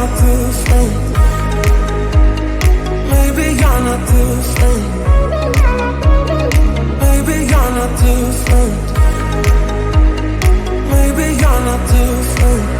not too late. Maybe you're not too late. Maybe you're not too late. Maybe you're not too late.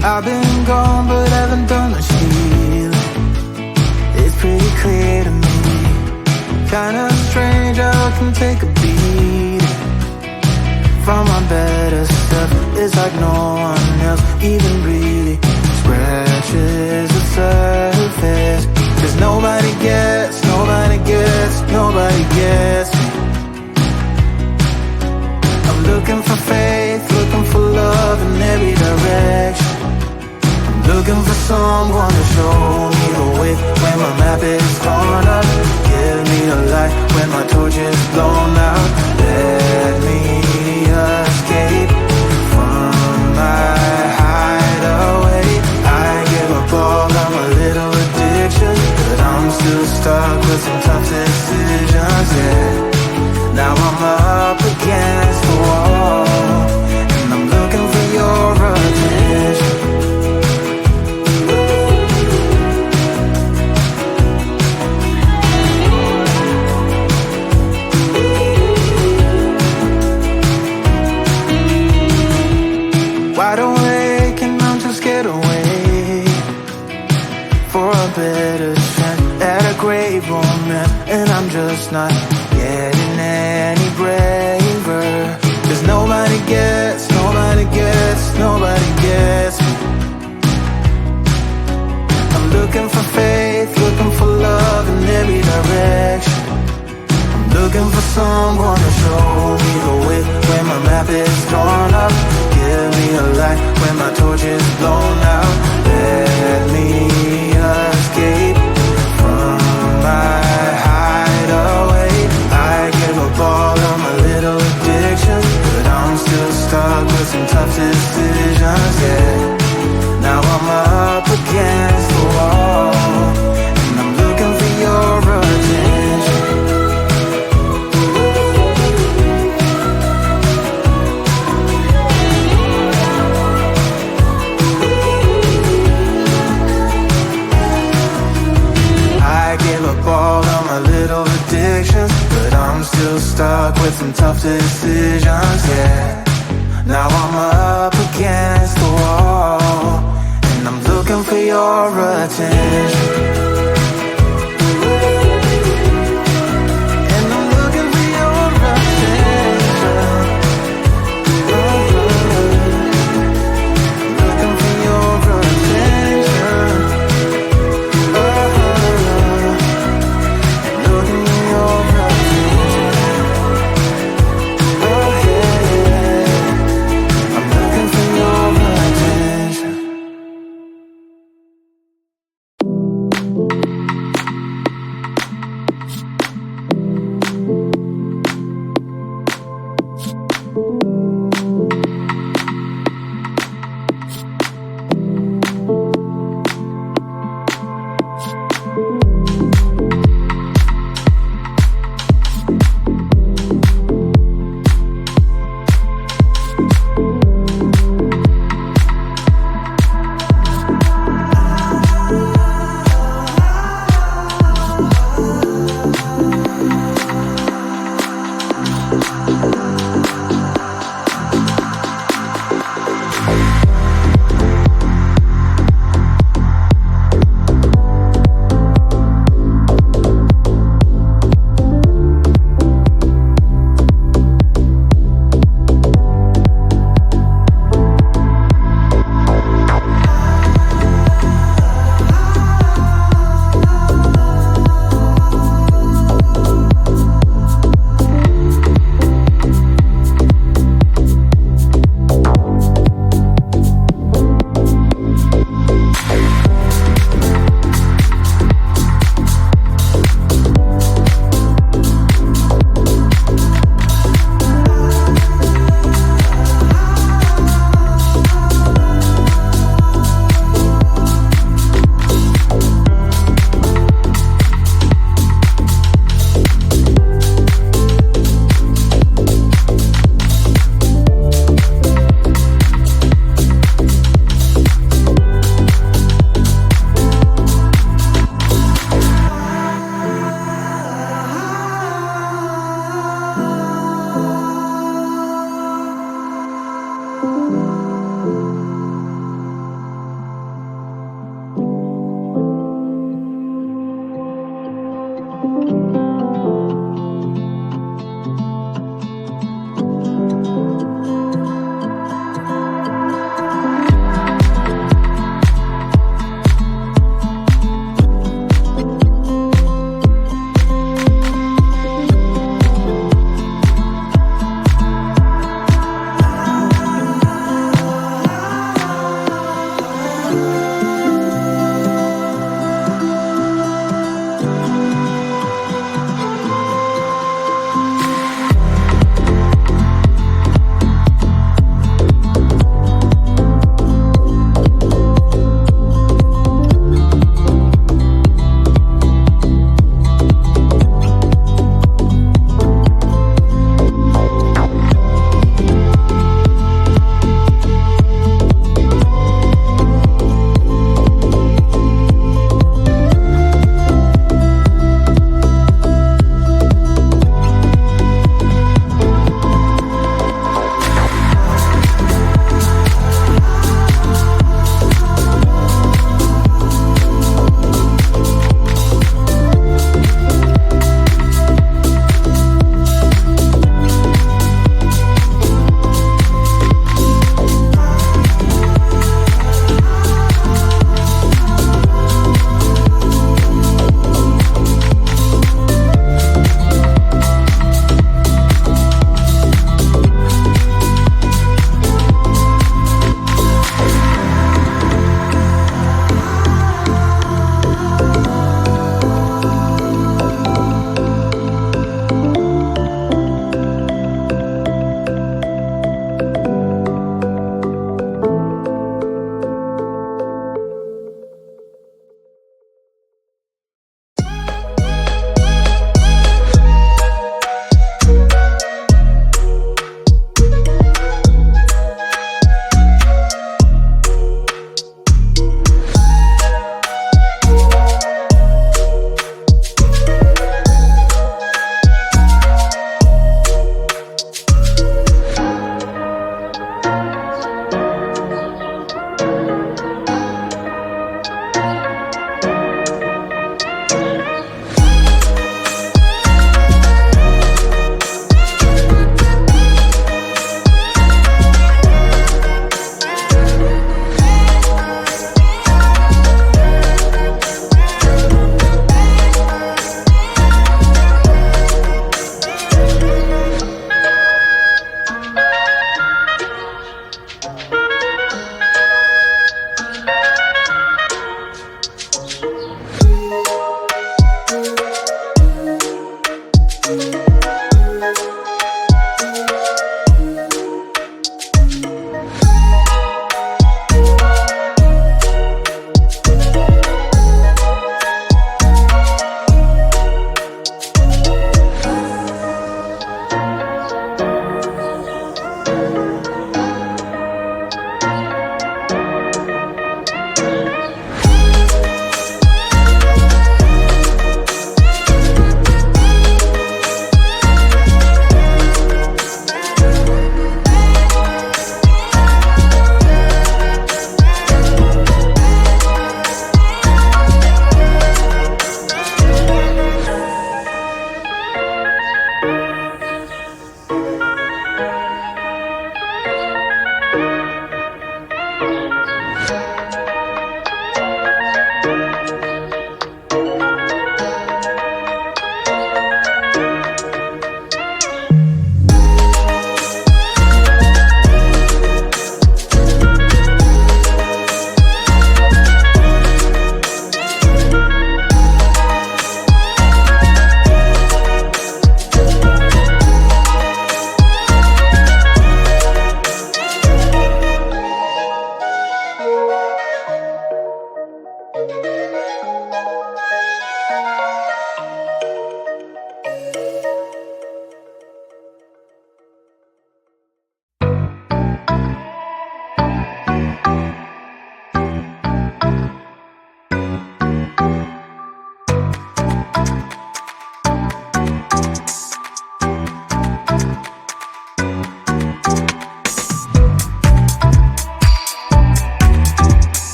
I've been gone but haven't done much healing. It's pretty clear to me, kinda strange how I can take a beating from my better stuff. It's like no one else even really scratches the surface. 'Cause nobody gets me. I'm looking for faith, looking for love in every direction. I'm looking for someone to show me the way when my map is torn up. Give me a light when my torch is blown out. Let me escape from my hideaway. I give up all of my little addictions, but I'm still stuck with some tough decisions, yeah. Now I'm up against the wall, and I'm looking for your attention. Wide awake and I'm too scared away for a better chance at a great romance, and I'm just not getting any braver. 'Cause nobody gets me. I'm looking for faith, looking for love in every direction. I'm looking for someone to show me the way when my map is torn up. Give me a light when my torch is blown out. Let me escape from my hideaway. directions, but I'm still stuck with some tough decisions, yeah. Now I'm up against the wall, and I'm looking for your attention.